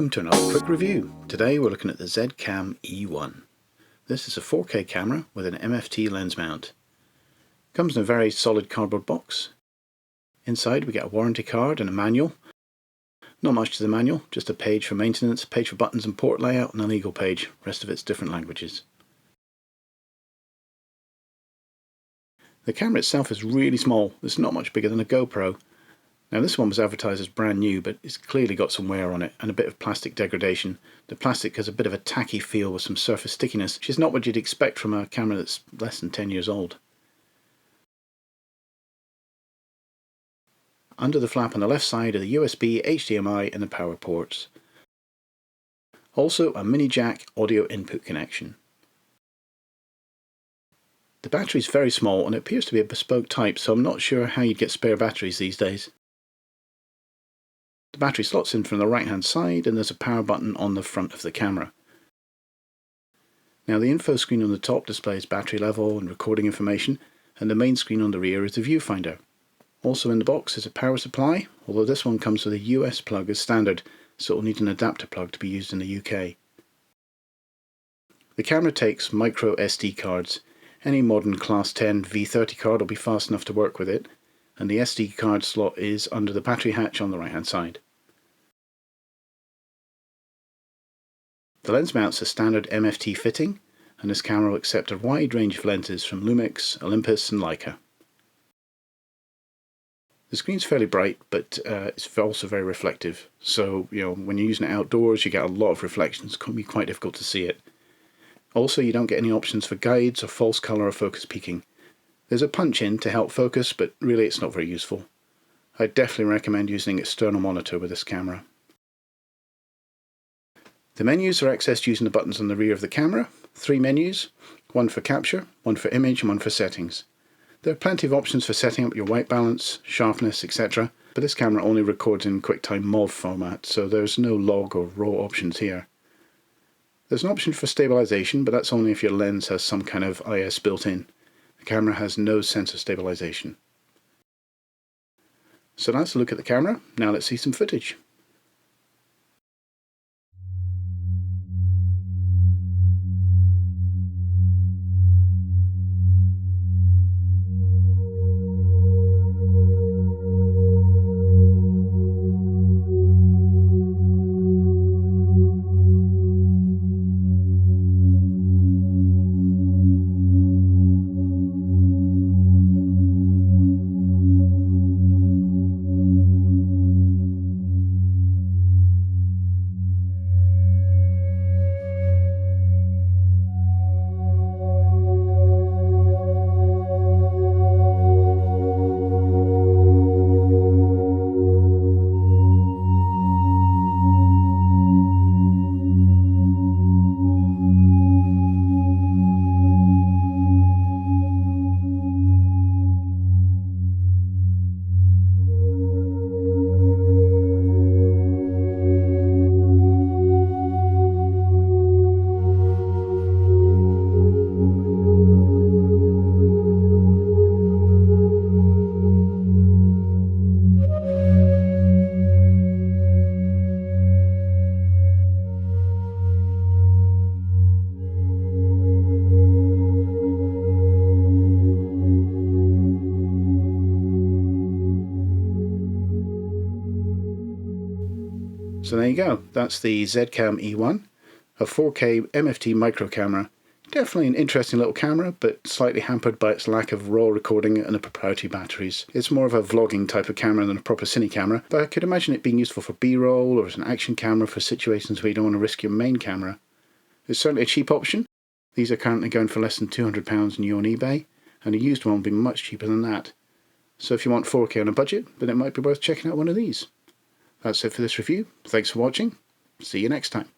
welcome to another quick review. Today we're looking at the ZCam E1. This is a 4K camera with an MFT lens mount. Comes in a very solid cardboard box. Inside we get a warranty card and a manual. Not much to the manual, just a page for maintenance, a page for buttons and port layout, and a legal page. Rest of it's different languages. The camera itself is really small. It's not much bigger than a GoPro. Now this one was advertised as brand new, but it's clearly got some wear on it and a bit of plastic degradation. The plastic has a bit of a tacky feel with some surface stickiness, which is not what you'd expect from a camera that's less than 10 years old. Under the flap on the left side are the USB, HDMI and the power ports. Also a mini jack audio input connection. The battery is very small and it appears to be a bespoke type, so I'm not sure how you'd get spare batteries these days. The battery slots in from the right hand side and there's a power button on the front of the camera. Now the info screen on the top displays battery level and recording information, and the main screen on the rear is the viewfinder. Also in the box is a power supply, although this one comes with a US plug as standard, so it will need an adapter plug to be used in the UK. The camera takes micro SD cards. Any modern Class 10 V30 card will be fast enough to work with it, and the SD card slot is under the battery hatch on the right hand side. The lens mounts a standard MFT fitting, and this camera will accept a wide range of lenses from Lumix, Olympus and Leica. The screen's fairly bright, but it's also very reflective, so when you're using it outdoors you get a lot of reflections. It can be quite difficult to see it. Also, you don't get any options for guides or false colour or focus peaking. There's a punch in to help focus, but really it's not very useful. I definitely recommend using an external monitor with this camera. The menus are accessed using the buttons on the rear of the camera. 3 menus, one for capture, one for image and one for settings. There are plenty of options for setting up your white balance, sharpness, etc., but this camera only records in QuickTime MOV format, so there's no log or raw options here. There's an option for stabilization, but that's only if your lens has some kind of IS built in. The camera has no sensor stabilization. So that's a look at the camera. Now let's see some footage. So there you go, that's the ZCam E1, a 4K MFT micro camera. Definitely an interesting little camera, but slightly hampered by its lack of raw recording and the proprietary batteries. It's more of a vlogging type of camera than a proper cine camera, but I could imagine it being useful for B-roll or as an action camera for situations where you don't want to risk your main camera. It's certainly a cheap option. These are currently going for less than £200 new on eBay, and a used one will be much cheaper than that. So if you want 4K on a budget, then it might be worth checking out one of these. That's it for this review. Thanks for watching. See you next time.